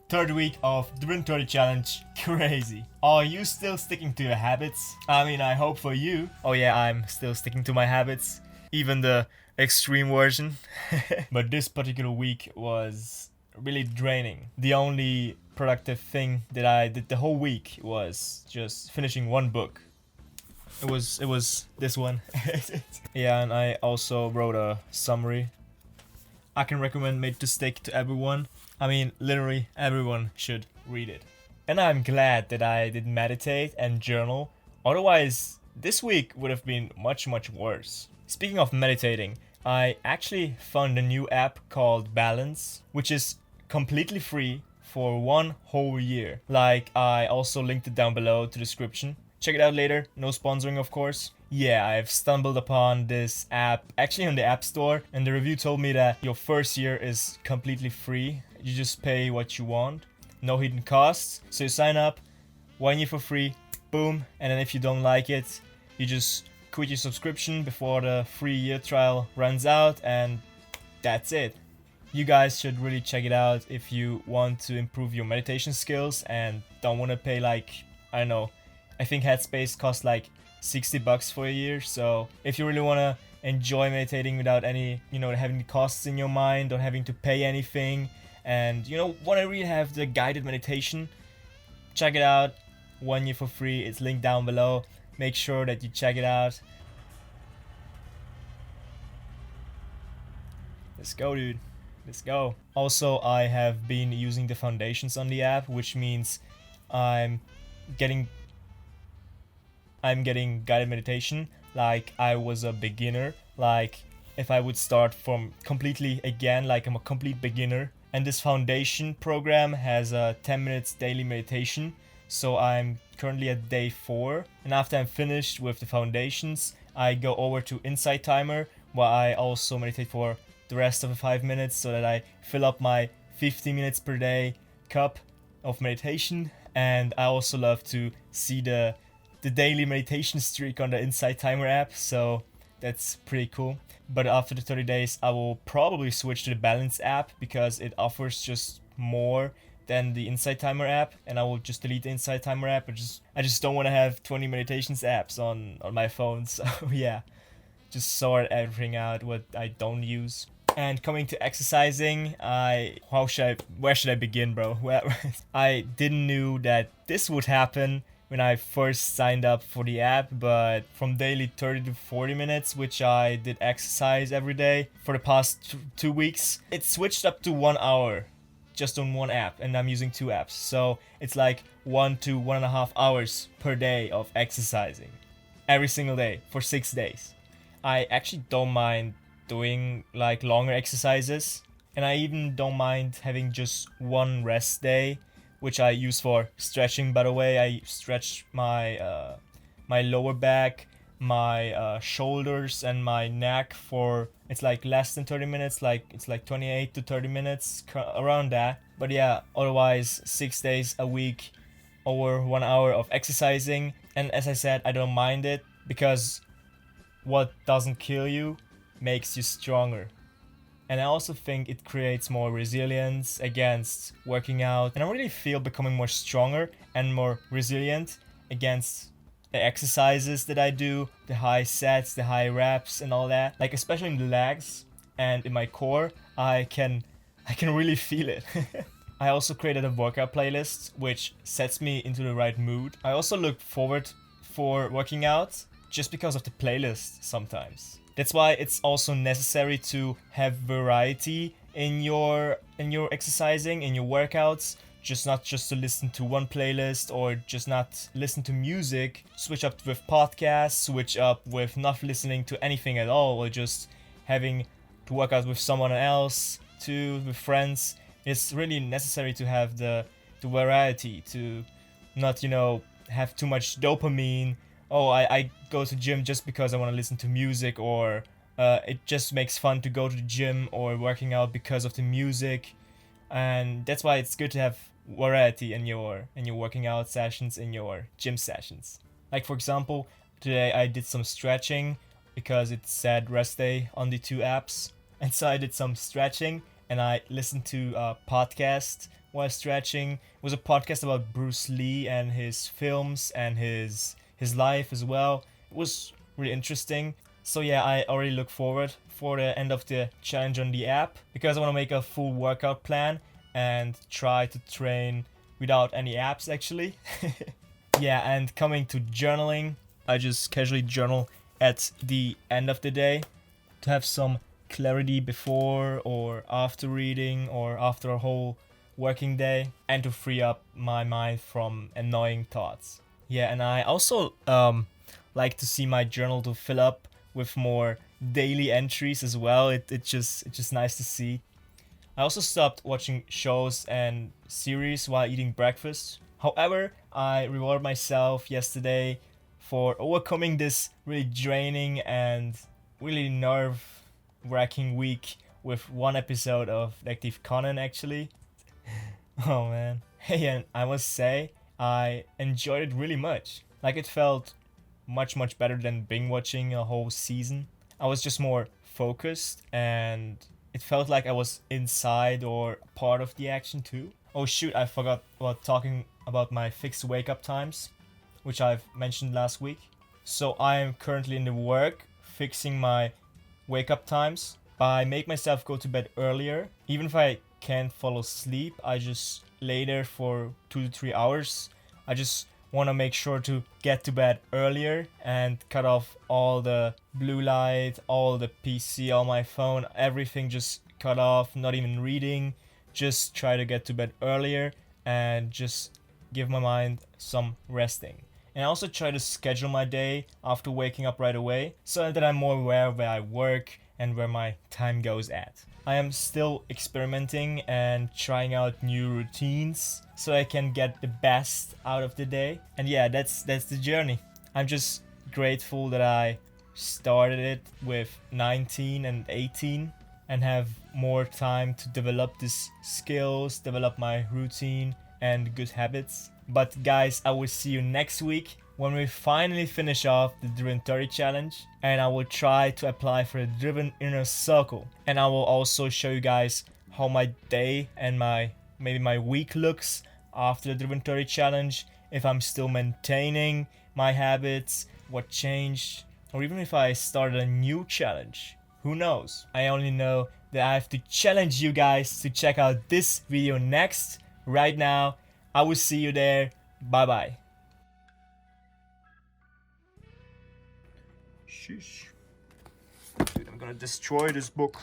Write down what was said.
Third week of the Win 30 challenge. Crazy. Are you still sticking to your habits? I mean, I hope for you. Oh yeah, I'm still sticking to my habits. Even the extreme version. But this particular week was really draining. The only productive thing that I did the whole week was just finishing one book. It was this one. Yeah, and I also wrote a summary. I can recommend Made to Stick to everyone. I mean, literally everyone should read it. And I'm glad that I did meditate and journal. Otherwise, this week would have been much worse. Speaking of meditating, I actually found a new app called Balance, which is completely free for 1 whole year. Like, I also linked it down below to the description. Check it out later. No sponsoring, of course. Yeah, I've stumbled upon this app actually on the App Store, and the review told me that your first year is completely free. You just pay what you want, no hidden costs. So you sign up, 1 year for free, boom, and then if you don't like it, you just quit your subscription before the free year trial runs out, and that's it. You guys should really check it out if you want to improve your meditation skills and don't want to pay like, I don't know, I think Headspace costs like $60 for a year. So if you really want to enjoy meditating without any, having the costs in your mind or having to pay anything, and want to really have the guided meditation, check it out. 1 year for free. It's linked down below. Make sure that you check it out. Let's go, dude. Let's go. Also, I have been using the foundations on the app, which means I'm getting guided meditation like I was a beginner, like if I would start from completely again, like I'm a complete beginner. And this foundation program has a 10 minutes daily meditation, so I'm currently at day 4, and after I'm finished with the foundations, I go over to Insight Timer, where I also meditate for the rest of the 5 minutes so that I fill up my 50 minutes per day cup of meditation. And I also love to see the daily meditation streak on the Insight Timer app, so that's pretty cool. But after the 30 days, I will probably switch to the Balance app because it offers just more than the Insight Timer app, and I will just delete the Insight Timer app. I just don't want to have 20 meditations apps on my phone, so yeah, just sort everything out what I don't use. And coming to exercising, where should I begin, bro? Well, I didn't knew that this would happen when I first signed up for the app, but from daily 30 to 40 minutes, which I did exercise every day for the past 2 weeks, it switched up to 1 hour just on one app, and I'm using 2 apps. So it's like 1 to 1.5 hours per day of exercising every single day for 6 days. I actually don't mind doing like longer exercises, and I even don't mind having just one rest day, which I use for stretching. By the way, I stretch my my lower back, my shoulders, and my neck for, it's like less than 30 minutes, like it's like 28 to 30 minutes, around that. But yeah, otherwise 6 days a week, over 1 hour of exercising. And as I said, I don't mind it, because what doesn't kill you makes you stronger. And I also think it creates more resilience against working out. And I really feel becoming more stronger and more resilient against the exercises that I do, the high sets, the high reps and all that. Like especially in the legs and in my core, I can really feel it. I also created a workout playlist which sets me into the right mood. I also look forward for working out just because of the playlist sometimes. That's why it's also necessary to have variety in your exercising, in your workouts. Not just to listen to one playlist, or just not listen to music. Switch up with podcasts, switch up with not listening to anything at all, or just having to work out with someone else too, with friends. It's really necessary to have the variety, to not have too much dopamine. Oh, I go to gym just because I want to listen to music, or it just makes fun to go to the gym or working out because of the music. And that's why it's good to have variety in your working out sessions, in your gym sessions. Like for example, today I did some stretching because it said rest day on the 2 apps, and so I did some stretching, and I listened to a podcast while stretching. It was a podcast about Bruce Lee and his films and his life as well. It was really interesting. So yeah, I already look forward for the end of the challenge on the app because I want to make a full workout plan and try to train without any apps actually. Yeah, and coming to journaling, I just casually journal at the end of the day to have some clarity before or after reading or after a whole working day and to free up my mind from annoying thoughts. Yeah, and I also like to see my journal to fill up with more daily entries as well. It's just nice to see. I also stopped watching shows and series while eating breakfast. However, I rewarded myself yesterday for overcoming this really draining and really nerve wracking week with one episode of Detective Conan actually. Oh man. Hey, and I must say, I enjoyed it really much. Like, it felt much better than binge watching a whole season. I was just more focused and it felt like I was inside or part of the action too. Oh shoot, I forgot about talking about my fixed wake up times, which I've mentioned last week. So I am currently in the work fixing my wake up times. I make myself go to bed earlier. Even if I can't fall asleep, I just lay there for 2 to 3 hours. I just want to make sure to get to bed earlier and cut off all the blue light, all the PC, all my phone, everything just cut off, not even reading. Just try to get to bed earlier and just give my mind some resting. And I also try to schedule my day after waking up right away so that I'm more aware of where I work and where my time goes at. I am still experimenting and trying out new routines so I can get the best out of the day. And yeah, that's the journey. I'm just grateful that I started it with 19 and 18 and have more time to develop these skills, develop my routine and good habits. But guys, I will see you next week when we finally finish off the Driven 30 challenge, and I will try to apply for a Driven Inner Circle. And I will also show you guys how my day and maybe my week looks after the Driven 30 challenge, if I'm still maintaining my habits, what changed, or even if I started a new challenge. Who knows? I only know that I have to challenge you guys to check out this video next, right now. I will see you there. Bye bye. Sheesh. Dude, I'm gonna destroy this book.